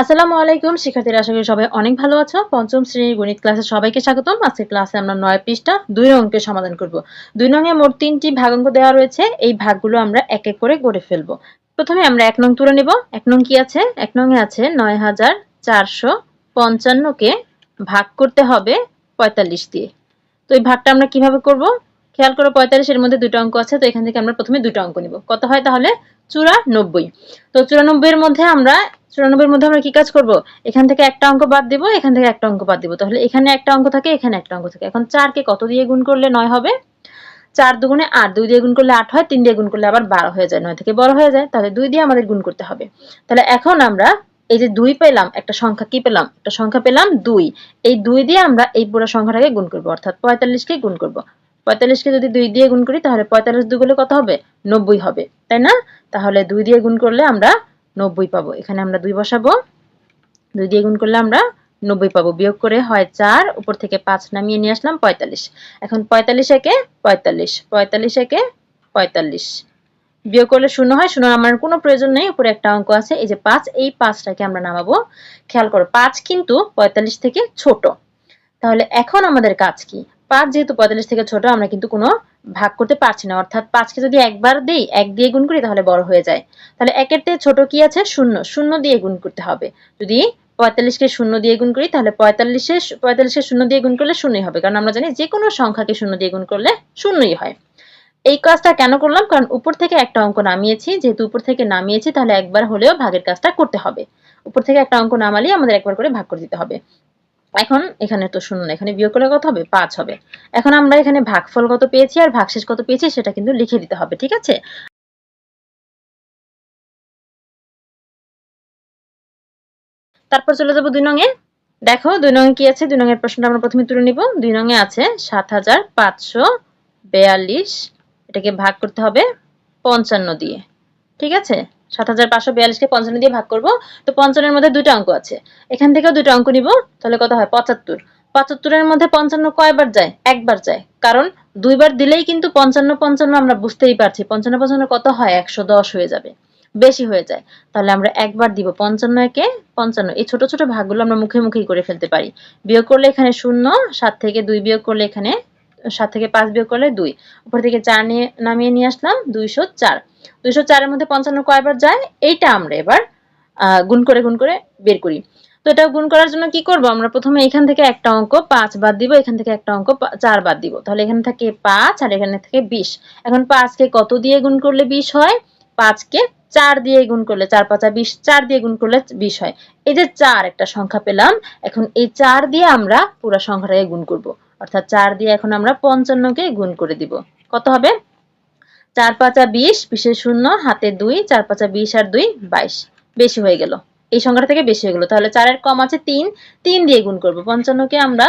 আসসালামু আলাইকুম শিক্ষার্থীরা, আশা করি সবাই অনেক ভালো আছো। পঞ্চম শ্রেণীর গণিত ক্লাসে সবাইকে স্বাগতম। আজকের ক্লাসে আমরা 9 পৃষ্ঠা 2 অঙ্কের সমাধান করব। 2 নংয়ে মোট 3টি ভাগাঙ্ক দেওয়া রয়েছে। এই ভাগগুলো আমরা এক এক করে গড়ে ফেলবো। প্রথমে আমরা 1 নং তুলে নেব। 1 নং কি আছে? 1 নংয়ে আছে 9455 কে ভাগ করতে হবে 45 দিয়ে। তো এই ভাগটা আমরা কিভাবে করব? খেয়াল করো, 45 এর মধ্যে দুটো অঙ্ক আছে, তো এখান থেকে আমরা প্রথমে দুটো অঙ্ক নিব। কত হয় তাহলে? 94। তো 94 এর মধ্যে আমরা কি কাজ করব? এখান থেকে একটা অঙ্ক বাদ দিব, এখান থেকে একটা অঙ্ক বাদ দিব। তাহলে এখানে একটা অঙ্ক থাকে, এখানে একটা অঙ্ক থাকে। এখন 4 কে কত দিয়ে গুণ করলে 9 হবে? 4 দুগুণে 8, 2 দিয়ে গুণ করলে 8 হয়, 3 দিয়ে গুণ করলে আবার 12 হয়ে যায়, 9 থেকে বড় হয়ে যায়। তাহলে 2 দিয়ে আমাদের গুণ করতে হবে। তাহলে এখন আমরা এই যে 2 পেলাম, একটা সংখ্যা কি পেলাম? একটা সংখ্যা পেলাম 2। এই 2 দিয়ে আমরা এই পুরো সংখ্যাটাকে গুণ করব, অর্থাৎ 45 কে গুণ করব। 45 কে যদি 2 দিয়ে গুণ করি তাহলে 45 দুগুণে কত হবে? 90 হবে, তাই না? তাহলে 2 দিয়ে গুণ করলে আমরা 90 পাবো। এখানে আমরা 2 বসাবো। 2 দিয়ে গুণ করলে আমরা 90 পাবো। বিয়োগ করে হয় 4, উপর থেকে 5 নামিয়ে নিয়ে আসলাম 45। এখন 45 একে 45, 45 একে 45। বিয়োগ করলে 0 হয়, 0 নামানোর কোনো প্রয়োজন নেই। উপরে একটা অঙ্ক আছে, এই যে 5, এই 5টাকে আমরা নামাবো। খেয়াল করো, 5 কিন্তু 45 থেকে ছোট। তাহলে এখন আমাদের কাজ কি? 5 যেহেতু 45 থেকে ছোট, আমরা কিন্তু কোনো ভাগ করতে পারছি না, অর্থাৎ 5 কে যদি একবার দেই, 1 দিয়ে গুণ করি তাহলে বড় হয়ে যায়। তাহলে 1 এর থেকে ছোট কি আছে? 0, 0 দিয়ে গুণ করতে হবে। যদি 45 কে 0 দিয়ে গুণ করি তাহলে 45 কে 0 দিয়ে গুণ করলে 0ই হবে, কারণ আমরা জানি যে কোনো সংখ্যাকে 0 দিয়ে গুণ করলে 0ই হয়। এই কাজটা কেন করলাম? কারণ উপর থেকে একটা অঙ্ক নামিয়েছি, যেহেতু উপর থেকে নামিয়েছি তাহলে একবার হলেও ভাগের কাজটা করতে হবে। উপর থেকে একটা অঙ্ক নামালেই আমাদের একবার করে ভাগ করে দিতে হবে। এখন এখানে তো 0 না, এখানে বিয়োগ করলে কত হবে? 5 হবে। এখন আমরা এখানে ভাগফল কত পেয়েছি আর ভাগশেষ কত পেয়েছি সেটা কিন্তু লিখে দিতে হবে, ঠিক আছে? তারপর চলে যাব 2 নংয়ে। দেখো 2 নংয়ে কি আছে? 2 নংয়ের প্রশ্নটা আমরা প্রথমে তুলে নিব। 2 নংয়ে আছে 7542, এটাকে ভাগ করতে হবে 55 দিয়ে। ঠিক আছে? 7542 কে 55 দিয়ে ভাগ করব। তো 55 এর মধ্যে দুটো অঙ্ক আছে। এখান থেকেও দুটো অঙ্ক নিব। তাহলে কত হয়? 75। 75 এর মধ্যে 55 কয়বার যায়? একবার যায়। কারণ দুইবার দিলেই কিন্তু 55 55 আমরা বুঝতেই পারছি। 55 55 কত হয়? 110 হয়ে যাবে। বেশি হয়ে যায়। তাহলে আমরা একবার দিব। 55 একে 55। এই ছোট ছোট ভাগগুলো আমরা মুখে মুখেই করে ফেলতে পারি। বিয়োগ করলে এখানে 0, 7 থেকে 2 বিয়োগ করলে এখানে 7 থেকে 5 বিয়োগ করলে 2। উপর থেকে 4 নিয়ে নামিয়ে নিয়ে আসলাম 204। 204 এর মধ্যে 55 কয়বার যায়? এইটা আমরা এবার গুণ করে বের করি। তো এটা গুণ করার জন্য কি করব? আমরা প্রথমে এখান থেকে একটা অঙ্ক 5 বাদ দিব, এখান থেকে একটা অঙ্ক 4 বাদ দিব। তাহলে এখানে থাকে 5 আর এখানে থাকে 20। এখন 5 কে কত দিয়ে গুণ করলে 20 হয়? 5 কে 4 দিয়ে গুণ করলে, 4 5 20, 4 দিয়ে গুণ করলে 20 হয়। এই যে 4 একটা সংখ্যা পেলাম, এখন এই 4 দিয়ে আমরা পুরো সংখ্যাটাকে গুণ করব। অর্থাৎ 4 দিয়ে এখন আমরা 55 কে গুণ করে দিব। কত হবে? 4 5 20, 20 শূন্য, হাতে 2, 4 5 20 আর 2 22। বেশি হয়ে গেল। এই সংখ্যাটা থেকে বেশি হয়ে গেল। তাহলে 4 এর কম আছে 3, 3 দিয়ে গুণ করব। 55 কে আমরা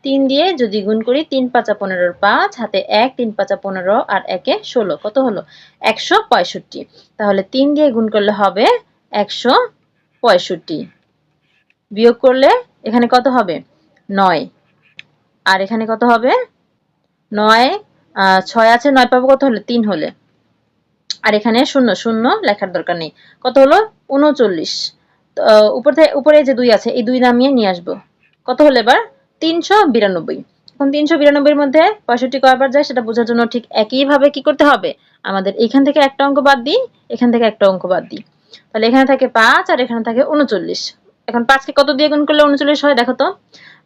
3 দিয়ে যদি গুণ করি, 3 5 15 5, হাতে 1, 3 5 15 আর 1 এ 16। কত হলো? 165। তাহলে 3 দিয়ে গুণ করলে হবে 165। বিয়োগ করলে এখানে কত হবে? 9। আর এখানে কত হবে? 9, 6 আছে, 9 পাবো কত হলে? 3 হলে। আর এখানে 0 0 লেখার দরকার নেই। কত হলো? 39। উপরে যে 2 আছে, এই 2 নামিয়ে নিয়ে আসবো। কত হলো এবার? 392। এখন 392 এর মধ্যে 65 কয়বার যায় সেটা বোঝার জন্য ঠিক একইভাবে কি করতে হবে? আমাদের এখান থেকে একটা অঙ্ক বাদ দিই, এখান থেকে একটা অঙ্ক বাদ দিই। তাহলে এখানে থাকে 5 আর এখানে থাকে 39। এখন 5 কে কত দিয়ে গুণ করলে 39 হয়? দেখো তো।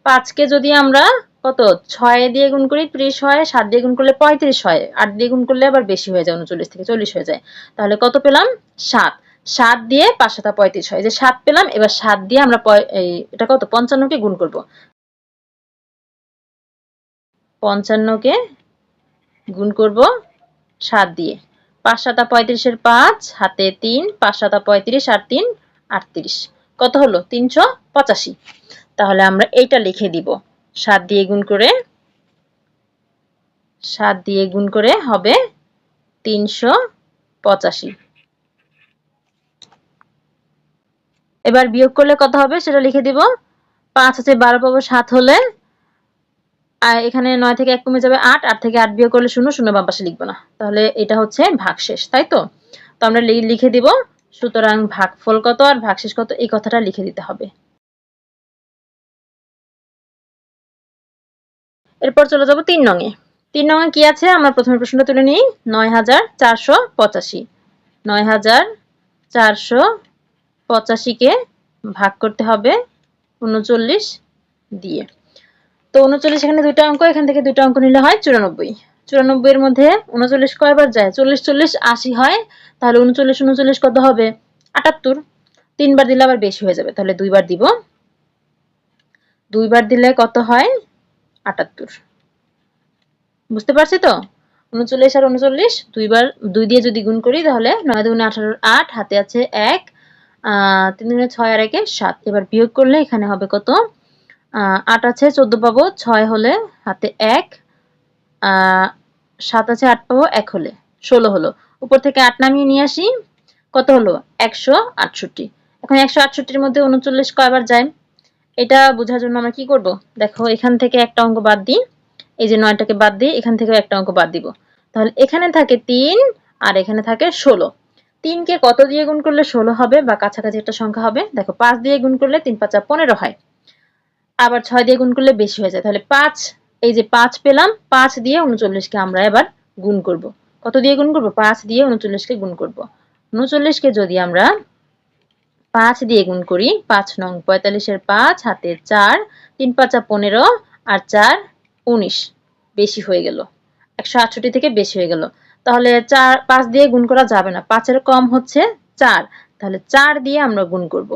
5 কে যদি আমরা কত 6 দিয়ে গুণ করি 30 হয়, 7 দিয়ে গুণ করলে 35 হয়, 8 দিয়ে গুণ করলে আবার বেশি হয়ে যায়, 39 থেকে 40 হয়ে যায়। তাহলে কত পেলাম? 7। 7 দিয়ে 5 7 35 হয়। এই যে 7 পেলাম, এবার 7 দিয়ে আমরা এটা কত? 55 কে গুণ করব। 55 কে গুণ করব 7 দিয়ে। 5 7 35 এর 5, হাতে 3, 5 7 35 আর 3 38। কত হলো? 385। তাহলে আমরা এইটা লিখে দিব। 7 দিয়ে গুণ করে, 7 দিয়ে গুণ করে হবে 385। এবার বিয়োগ করলে কত হবে সেটা লিখে দিব। 5 আছে 12 পাবো 7 হলে, আর এখানে 9 থেকে 1 কমে যাবে 8, 8 থেকে 8 বিয়োগ করলে 0, 0 বাম পাশে লিখবো না। তাহলে এটা হচ্ছে ভাগশেষ, তাই তো? তো আমরা লিখে দিব সুতরাং ভাগফল কত আর ভাগশেষ কত এই কথাটা লিখে দিতে হবে। এরপর চলে যাব 3 নং এ। 3 নং এ কি আছে আমরা প্রথমে প্রশ্নটা তুলে নিই। 9485 9485 কে ভাগ করতে হবে 39 দিয়ে। তো 39 এখানে দুটো অঙ্ক, এখান থেকে দুটো অঙ্ক নিলে হয় 94। 94 এর মধ্যে 39 কয়বার যায়? 40 40 80 হয়। তাহলে 39 39 কত হবে? 78। তিনবার দিলে আবার বেশি হয়ে যাবে, তাহলে দুইবার দিব। দুইবার দিলে কত হয়? 78। বুঝতে পারছি তো? 39 আর 39 দুইবার 2 দিয়ে যদি গুণ করি তাহলে 9 দুগুণে 18 8, হাতে আছে 1, 3 দুগুণে 6 আর 1 এ 7। এবার বিয়োগ করলে এখানে হবে কত? 8 আছে 14 পাবো, 6 হলে হাতে 1, 7 আছে 8 পাবো, 1 হলে 16 হলো। উপর থেকে 8 নামিয়ে নিয়ে আসি, কত হলো? 168। এখন 168 এর মধ্যে 39 কয়বার যায়? এটা বোঝার জন্য আমরা কি করব? দেখো এখান থেকে একটা অঙ্ক বাদ দিই, এই যে 9টাকে বাদ দিই, এখান থেকেও একটা অঙ্ক বাদ দিব। তাহলে এখানে থাকে 3 আর এখানে থাকে 16। 3 কে কত দিয়ে গুণ করলে 16 হবে বা কাছাকাছি একটা সংখ্যা হবে? দেখো 5 দিয়ে গুণ করলে 3 5 15 হয়। আবার 6 দিয়ে গুণ করলে বেশি হয়ে যায়। তাহলে 5, এই যে 5 পেলাম, 5 দিয়ে 39 কে আমরা এবার গুণ করব। কত দিয়ে গুণ করব? 5 দিয়ে 39 কে গুণ করব। 39 কে যদি আমরা 5 দিয়ে গুণ করি, 5 নং 45 এর 5, হাতে 4, 3 5 15 আর 4 19, বেশি হয়ে গেল। 168 থেকে বেশি হয়ে গেল। তাহলে 5 দিয়ে গুণ করা যাবে না, 5 এর কম হচ্ছে 4। তাহলে 4 দিয়ে আমরা গুণ করব।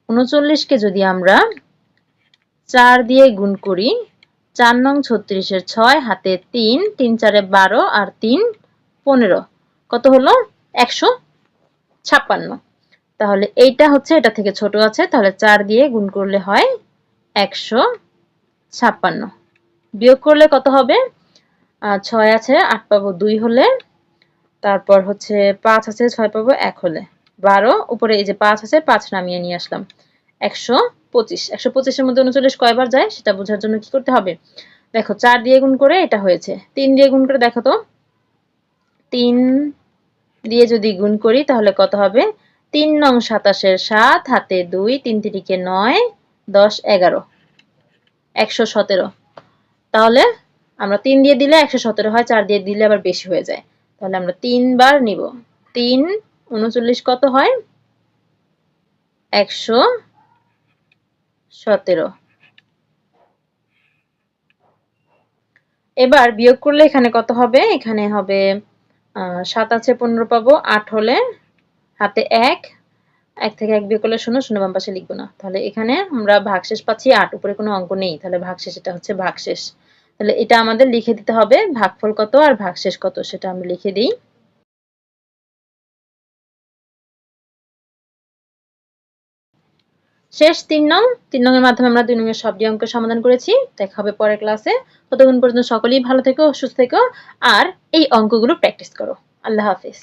39 কে যদি আমরা 4 দিয়ে গুণ করি, 4 নং 36 এর 6, হাতে 3, 3 4 12 আর 3 15, কত হলো? 156। তাহলে এইটা হচ্ছে এটা থেকে ছোট আছে, তাহলে 4 দিয়ে গুণ করলে হয় 156। বিয়োগ করলে কত হবে? 6 আছে 8 পাবো 2 হলে, তারপর হচ্ছে 5 আছে 6 পাবো 1 হলে, 12, উপরে এই যে 5 আছে 5 নামিয়ে নিয়ে আসলাম, 125। 125 এর মধ্যে 39 কয়বার যায় সেটা বোঝার জন্য কি করতে হবে? দেখো 4 দিয়ে গুণ করে এটা হয়েছে, 3 দিয়ে গুণ করে দেখো তো, 3 দিয়ে যদি গুণ করি তাহলে কত হবে? 3 নং 27 এর 7, হাতে 2, 3 3 9, 10 11, 117। তাহলে আমরা 3 দিয়ে দিলে 117 হয়, 4 দিয়ে দিলে আবার বেশি হয়ে যায়। তাহলে আমরা 3 বার নিব। 3 39 কত হয়? 117। এবার বিয়োগ করলে এখানে কত হবে? এখানে হবে 7 আছে 15 পাবো, 8 হলে হাতে 1, 1 থেকে 1 বিয়োগ করলে 0, 0 বাম পাশে লিখবো না। তাহলে এখানে আমরা ভাগশেষ পাচ্ছি 8, উপরে কোনো অঙ্ক নেই, তাহলে ভাগশেষ, এটা হচ্ছে ভাগশেষ। তাহলে এটা আমাদের লিখে দিতে হবে, ভাগফল কত আর ভাগশেষ কত সেটা আমি লিখে দিই। শেষ 3 নং। 3 নং এর মাধ্যমে আমরা 2 নং এর সবটি অঙ্ক সমাধান করেছি। দেখা হবে পরের ক্লাসে। ততক্ষণ পর্যন্ত সকলেই ভালো থেকো, সুস্থ থেকো আর এই অঙ্কগুলো প্র্যাকটিস করো। আল্লাহ হাফেজ।